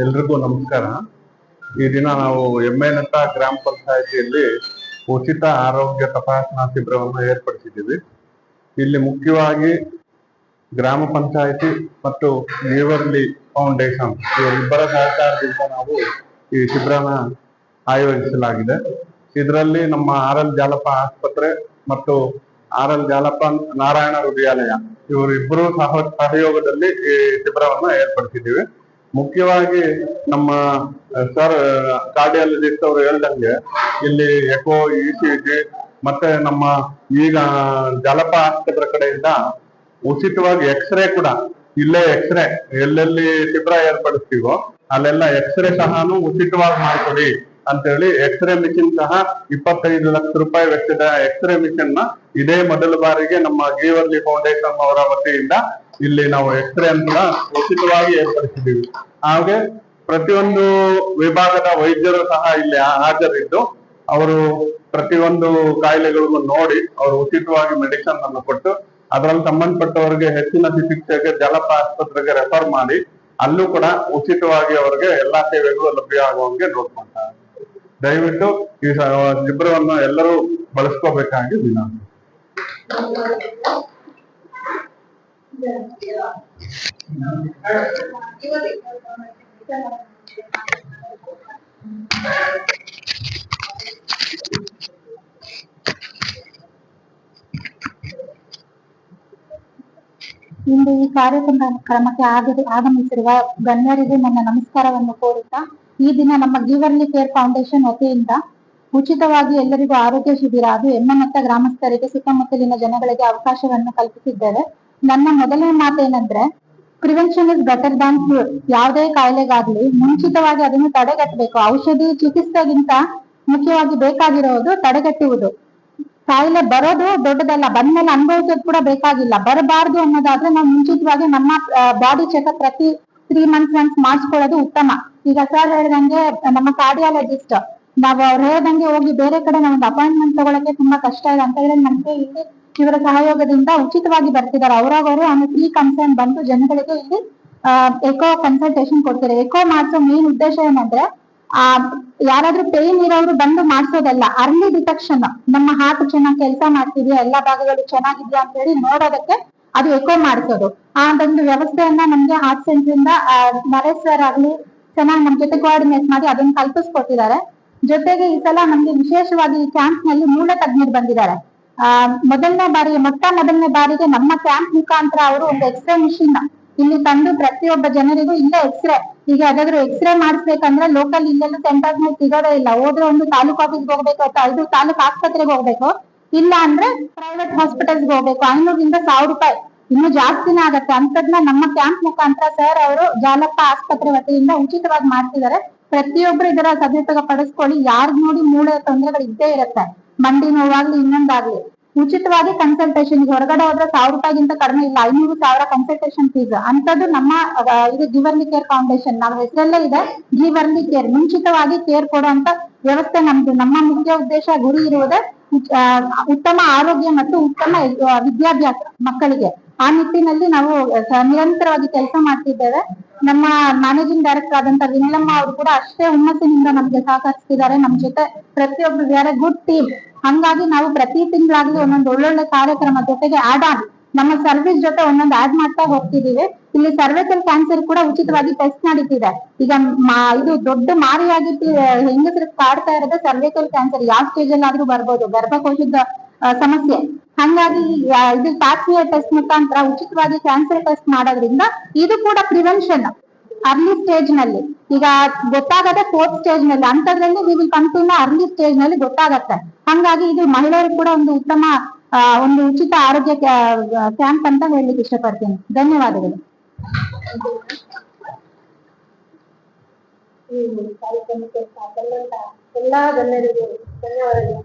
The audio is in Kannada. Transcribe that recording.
ಎಲ್ರಿಗೂ ನಮಸ್ಕಾರ. ಈ ದಿನ ನಾವು ಎಮ್ಮೆನತ್ತ ಗ್ರಾಮ ಪಂಚಾಯಿತಿಯಲ್ಲಿ ಉಚಿತ ಆರೋಗ್ಯ ತಪಾಸಣಾ ಶಿಬಿರವನ್ನು ಏರ್ಪಡಿಸಿದ್ದೀವಿ. ಇಲ್ಲಿ ಮುಖ್ಯವಾಗಿ ಗ್ರಾಮ ಪಂಚಾಯಿತಿ ಮತ್ತು ನ್ಯೂವರ್ಲಿ ಫೌಂಡೇಶನ್ ಇವರಿಬ್ಬರ ಸಹಕಾರದಿಂದ ನಾವು ಈ ಶಿಬಿರನ ಆಯೋಜಿಸಲಾಗಿದೆ. ಇದರಲ್ಲಿ ನಮ್ಮ ಆರ್.ಎಲ್. ಜಾಲಪ್ಪ ಆಸ್ಪತ್ರೆ ಮತ್ತು ಆರ್.ಎಲ್. ಜಾಲಪ್ಪ ನಾರಾಯಣ ಹೃದಯಾಲಯ ಇವರಿಬ್ಬರು ಸಹಯೋಗದಲ್ಲಿ ಈ ಶಿಬಿರವನ್ನು ಏರ್ಪಡಿಸಿದ್ದೀವಿ. ಮುಖ್ಯವಾಗಿ ನಮ್ಮ ಸರ್ ಕಾರ್ಡಿಯಾಲಜಿಸ್ಟ್ ಅವರು ಹೇಳ್ದಂಗೆ ಇಲ್ಲಿ ಎಕೋ, ಇಸಿಜಿ ಮತ್ತೆ ನಮ್ಮ ಈಗ ಜಾಲಪ್ಪ ಆಸ್ಪತ್ರೆ ಕಡೆಯಿಂದ ಉಚಿತವಾಗಿ ಎಕ್ಸ್ರೇ ಕೂಡ ಇಲ್ಲೇ ಎಕ್ಸ್ರೇ ಎಲ್ಲೆಲ್ಲಿ ಶಿಬಿರ ಏರ್ಪಡಿಸ್ತೀವೋ ಅಲ್ಲೆಲ್ಲ ಎಕ್ಸ್ರೇ ಸಹನು ಉಚಿತವಾಗಿ ಮಾಡ್ಕೊಡಿ ಅಂತೇಳಿ ಎಕ್ಸ್ರೇ ಮಿಷಿನ್ ಸಹ 25 ಲಕ್ಷ ರೂಪಾಯಿ ವೆಚ್ಚದ ಎಕ್ಸ್ರೇ ಮಿಷನ್ ನ ಇದೇ ಮೊದಲ ಬಾರಿಗೆ ನಮ್ಮ ನ್ಯೂವರ್ಲಿ ಫೌಂಡೇಶನ್ ಅವರ ವತಿಯಿಂದ ಇಲ್ಲಿ ನಾವು ಎಕ್ಸ್ರೇ ಅಂತ ಉಚಿತವಾಗಿ ಏರ್ಪಡಿಸಿದ್ದೀವಿ. ಹಾಗೆ ಪ್ರತಿಯೊಂದು ವಿಭಾಗದ ವೈದ್ಯರು ಸಹ ಇಲ್ಲಿ ಹಾಜರಿದ್ದು ಅವರು ಪ್ರತಿಯೊಂದು ಕಾಯಿಲೆಗಳಿಗೂ ನೋಡಿ ಅವರು ಉಚಿತವಾಗಿ ಮೆಡಿಸಿನ್ ಅನ್ನು ಕೊಟ್ಟು ಅದರಲ್ಲಿ ಸಂಬಂಧಪಟ್ಟವರಿಗೆ ಹೆಚ್ಚಿನ ಚಿಕಿತ್ಸೆಗೆ ಜಾಲಪ್ಪ ಆಸ್ಪತ್ರೆಗೆ ರೆಫರ್ ಮಾಡಿ ಅಲ್ಲೂ ಕೂಡ ಉಚಿತವಾಗಿ ಅವರಿಗೆ ಎಲ್ಲಾ ಸೇವೆಗಳು ಲಭ್ಯ ಆಗುವಂಗೆ ನೋಡ್ಕೊಂತಾರೆ. ದಯವಿಟ್ಟು ಈ ಶಿಬಿರವನ್ನು ಎಲ್ಲರೂ ಬಳಸ್ಕೋಬೇಕಾಗಿ ವಿನಂತಿ. ಇಂದು ಈ ಕಾರ್ಯಕ್ರಮಕ್ಕೆ ಆಗಮಿಸಿರುವ ಗಣ್ಯರಿಗೆ ನನ್ನ ನಮಸ್ಕಾರವನ್ನು ಕೋರುತ್ತಾ, ಈ ದಿನ ನಮ್ಮ ನ್ಯೂವರ್ಲಿ ಕೇರ್ ಫೌಂಡೇಶನ್ ವತಿಯಿಂದ ಉಚಿತವಾಗಿ ಎಲ್ಲರಿಗೂ ಆರೋಗ್ಯ ಶಿಬಿರ ಹಾಗೂ ಎಮ್ಮೆನತ್ತ ಗ್ರಾಮಸ್ಥರಿಗೆ ಸುತ್ತಮುತ್ತಲಿನ ಜನಗಳಿಗೆ ಅವಕಾಶವನ್ನು ಕಲ್ಪಿಸಿದ್ದೇವೆ. ನನ್ನ ಮೊದಲನೇ ಮಾತೇನೆಂದ್ರೆ, prevention is better than cure. ಯಾವುದೇ ಕಾಯಿಲೆಗಾಗ್ಲಿ ಮುಂಚಿತವಾಗಿ ಅದನ್ನು ತಡೆಗಟ್ಟಬೇಕು. ಔಷಧಿ ಚಿಕಿತ್ಸೆಗಿಂತ ಮುಖ್ಯವಾಗಿ ಬೇಕಾಗಿರೋದು ತಡೆಗಟ್ಟುವುದು. ಕಾಯಿಲೆ ಬರೋದು ದೊಡ್ಡದಲ್ಲ, ಬಂದ್ಮೇಲೆ ಅನುಭವಿಸೋದು ಕೂಡ ಬೇಕಾಗಿಲ್ಲ. ಬರಬಾರ್ದು ಅನ್ನೋದಾದ್ರೆ ನಾವು ಮುಂಚಿತವಾಗಿ ನಮ್ಮ ಬಾಡಿ ಚೆಕಪ್ ಪ್ರತಿ 3 months ಒನ್ಸ್ ಮಾಡಿಸ್ಕೊಳ್ಳೋದು ಉತ್ತಮ. ಈಗ ಸರ್ ಹೇಳ್ದಂಗೆ ನಮ್ಮ ಕಾರ್ಡಿಯಾಲಜಿಸ್ಟ್ ನಾವು ಅವ್ರು ಹೇಳ್ದಂಗೆ ಹೋಗಿ ಬೇರೆ ಕಡೆ ನಾವೊಂದು ಅಪಾಯಿಂಟ್ಮೆಂಟ್ ತಗೊಳಕ್ಕೆ ತುಂಬಾ ಕಷ್ಟ ಇದೆ ಅಂತ ಹೇಳಿ ನಮ್ಗೆ ಇಲ್ಲಿ ಇವರ ಸಹಯೋಗದಿಂದ ಉಚಿತವಾಗಿ ಬರ್ತಿದ್ದಾರೆ. ಅವ್ರಾಗವರು ಫ್ರೀ ಕನ್ಸರ್ನ್ ಬಂದು ಜನಗಳಿಗೆ ಇಲ್ಲಿ ಎಕೋ ಕನ್ಸಲ್ಟೇಷನ್ ಕೊಡ್ತಾರೆ. ಎಕೋ ಮಾಡಿಸೋ ಮೇನ್ ಉದ್ದೇಶ ಏನಂದ್ರೆ ಯಾರಾದ್ರೂ ಪೇನ್ ಇರೋರು ಬಂದು ಮಾಡ್ಸೋದಲ್ಲ, ಅರ್ಲಿ ಡಿಟೆಕ್ಷನ್. ನಮ್ಮ ಹಾರ್ಟ್ ಚೆನ್ನಾಗಿ ಕೆಲಸ ಮಾಡ್ತಿದ್ಯಾ, ಎಲ್ಲಾ ಭಾಗಗಳು ಚೆನ್ನಾಗಿದ್ಯಾ ಅಂತ ಹೇಳಿ ನೋಡೋದಕ್ಕೆ ಅದು ಎಕೋ ಮಾಡಿಸೋದು. ಆ ಒಂದು ವ್ಯವಸ್ಥೆಯನ್ನ ನಮ್ಗೆ ಹಾರ್ಟ್ ಸೆಂಟರ್ ಇಂದ ನರೇಶ್ ಸರ್ ಆಗ್ಲಿ ಚೆನ್ನಾಗಿ ನಮ್ ಜೊತೆ ಕೋಆರ್ಡಿನೇಟ್ ಮಾಡಿ ಅದನ್ನ ಕಲ್ಪಿಸ್ಕೊಟ್ಟಿದ್ದಾರೆ. ಜೊತೆಗೆ ಈ ಸಲ ನಮ್ಗೆ ವಿಶೇಷವಾಗಿ ಈ ಕ್ಯಾಂಪ್ ನಲ್ಲಿ ಮೂಳೆ ತಜ್ಞರು ಬಂದಿದ್ದಾರೆ. ಮೊಟ್ಟ ಮೊದಲನೇ ಬಾರಿಗೆ ನಮ್ಮ ಕ್ಯಾಂಪ್ ಮುಖಾಂತರ ಅವರು ಒಂದು ಎಕ್ಸ್ರೇ ಮಿಷಿನ್ ಇಲ್ಲಿ ತಂದು ಪ್ರತಿಯೊಬ್ಬ ಜನರಿಗೂ ಇಲ್ಲೇ ಎಕ್ಸ್ರೇ, ಈಗ ಯಾವ್ದಾದ್ರು ಎಕ್ಸ್ರೇ ಮಾಡಿಸ್ಬೇಕಂದ್ರೆ ಲೋಕಲ್ ಇಲ್ಲೆಲ್ಲ ಸೆಂಟರ್ಸ್ ನಲ್ಲಿ ಸಿಗೋದೇ ಇಲ್ಲ. ಹೋದ್ರೆ ಒಂದು ತಾಲೂಕ್ ಆಫೀಸ್ಗೆ ಹೋಗ್ಬೇಕು ಅಥವಾ ಇದು ತಾಲೂಕ್ ಆಸ್ಪತ್ರೆಗೆ ಹೋಗ್ಬೇಕು, ಇಲ್ಲ ಅಂದ್ರೆ ಪ್ರೈವೇಟ್ ಹಾಸ್ಪಿಟಲ್ಸ್ ಹೋಗ್ಬೇಕು. 500ರಿಂದ 1000 ರೂಪಾಯಿ ಇನ್ನು ಜಾಸ್ತಿನೇ ಆಗತ್ತೆ. ಅಂತದ್ನ ನಮ್ಮ ಕ್ಯಾಂಪ್ ಮುಖಾಂತರ ಸರ್ ಅವರು ಜಾಲಪ್ಪ ಆಸ್ಪತ್ರೆ ವತಿಯಿಂದ ಉಚಿತವಾಗಿ ಮಾಡ್ತಿದ್ದಾರೆ. ಪ್ರತಿಯೊಬ್ರು ಇದರ ಸದುಪಯೋಗ ಪಡಿಸ್ಕೊಳ್ಳಿ. ಯಾರ್ಗ್ ನೋಡಿ ಮೂಳೆ ತೊಂದರೆಗಳು ಇದ್ದೇ ಇರುತ್ತೆ, ಮಂಡಿ ನೋವಾಗ್ಲಿ ಇನ್ನೊಂದಾಗ್ಲಿ. ಉಚಿತವಾಗಿ ಕನ್ಸಲ್ಟೇಷನ್ ಹೊರಗಡೆ ಹೋದ್ರೆ 1000 ರೂಪಾಯಿಗಿಂತ ಕಡಿಮೆ ಇಲ್ಲ, 500,000 ಕನ್ಸಲ್ಟೇಷನ್ ಫೀಸ್. ಅಂತದ್ದು ನಮ್ಮ ಇದು ನ್ಯೂವರ್ಲಿ ಕೇರ್ ಫೌಂಡೇಶನ್ ನಮ್ಮ ಹೆಸರಲ್ಲೇ ಇದೆ, ನ್ಯೂವರ್ಲಿ ಕೇರ್. ಮುಂಚಿತವಾಗಿ ಕೇರ್ ಕೊಡುವಂತ ವ್ಯವಸ್ಥೆ ನಮ್ದು. ನಮ್ಮ ಮುಖ್ಯ ಉದ್ದೇಶ ಗುರಿ ಇರುವುದೇ ಉತ್ತಮ ಆರೋಗ್ಯ ಮತ್ತು ಉತ್ತಮ ವಿದ್ಯಾಭ್ಯಾಸ ಮಕ್ಕಳಿಗೆ. ಆ ನಿಟ್ಟಿನಲ್ಲಿ ನಾವು ನಿರಂತರವಾಗಿ ಕೆಲಸ ಮಾಡ್ತಿದ್ದೇವೆ. ನಮ್ಮ ಮ್ಯಾನೇಜಿಂಗ್ ಡೈರೆಕ್ಟರ್ ಆದಂತ ವಿಮಲಮ್ಮ ಅವರು ಕೂಡ ಅಷ್ಟೇ ಹುಮ್ಮಸ್ಸಿನಿಂದ ನಮ್ಗೆ ಸಹಕರಿಸ್ತಿದ್ದಾರೆ. ನಮ್ ಜೊತೆ ಪ್ರತಿಯೊಬ್ರು ವೆರಿ ಗುಡ್ ಟೀಮ್. ಹಂಗಾಗಿ ನಾವು ಪ್ರತಿ ತಿಂಗಳಾಗ್ಲಿ ಒಂದೊಂದು ಒಳ್ಳೊಳ್ಳೆ ಕಾರ್ಯಕ್ರಮ ಜೊತೆಗೆ ಆಡ್ ಆನ್ ನಮ್ಮ ಸರ್ವಿಸ್ ಜೊತೆ ಒಂದೊಂದು ಆಡ್ ಮಾಡ್ತಾ ಹೋಗ್ತಿದೀವಿ. ಇಲ್ಲಿ ಸರ್ವೈಕಲ್ ಕ್ಯಾನ್ಸರ್ ಕೂಡ ಉಚಿತವಾಗಿ ಟೆಸ್ಟ್ ನಡೀತಿದೆ. ಈಗ ಇದು ದೊಡ್ಡ ಮಾರಿಯಾಗಿ ಹೆಂಗಸರು ಕಾಡ್ತಾ ಇರೋದು ಸರ್ವೈಕಲ್ ಕ್ಯಾನ್ಸರ್. ಯಾವ ಸ್ಟೇಜ್ ಅಲ್ಲಿ ಆದ್ರೂ ಬರ್ಬೋದು, ಗರ್ಭಕೋಶದ ಸಮಸ್ಯೆ. ಹಂಗಾಗಿ ಇದು ಪ್ಯಾಪ್ಸ್ಮಿಯರ್ ಟೆಸ್ಟ್ ಮುಖಾಂತರ ಉಚಿತವಾಗಿ ಕ್ಯಾನ್ಸರ್ ಟೆಸ್ಟ್ ಮಾಡೋದ್ರಿಂದ ಇದು ಕೂಡ ಪ್ರಿವೆನ್ಷನ್. ಅರ್ಲಿ ಸ್ಟೇಜ್ ನಲ್ಲಿ ಈಗ ಗೊತ್ತಾಗತ್ತೆ 4th ಸ್ಟೇಜ್ ನಲ್ಲಿ, ಅಂತದ್ರಲ್ಲಿ we will come to know early stage ನಲ್ಲಿ ಗೊತ್ತಾಗತ್ತೆ. ಹಂಗಾಗಿ ಇದು ಮಹಿಳೆಯರಿಗೆ ಕೂಡ ಒಂದು ಉತ್ತಮ ಒಂದು ಉಚಿತ ಆರೋಗ್ಯ ಕ್ಯಾಂಪ್ ಅಂತ ಹೇಳಲಿಕ್ಕೆ ಇಷ್ಟಪಡ್ತೀನಿ. ಧನ್ಯವಾದಗಳು. ಎಲ್ಲಾ ಗಣ್ಯರಿಗೂ ಧನ್ಯವಾದಗಳು.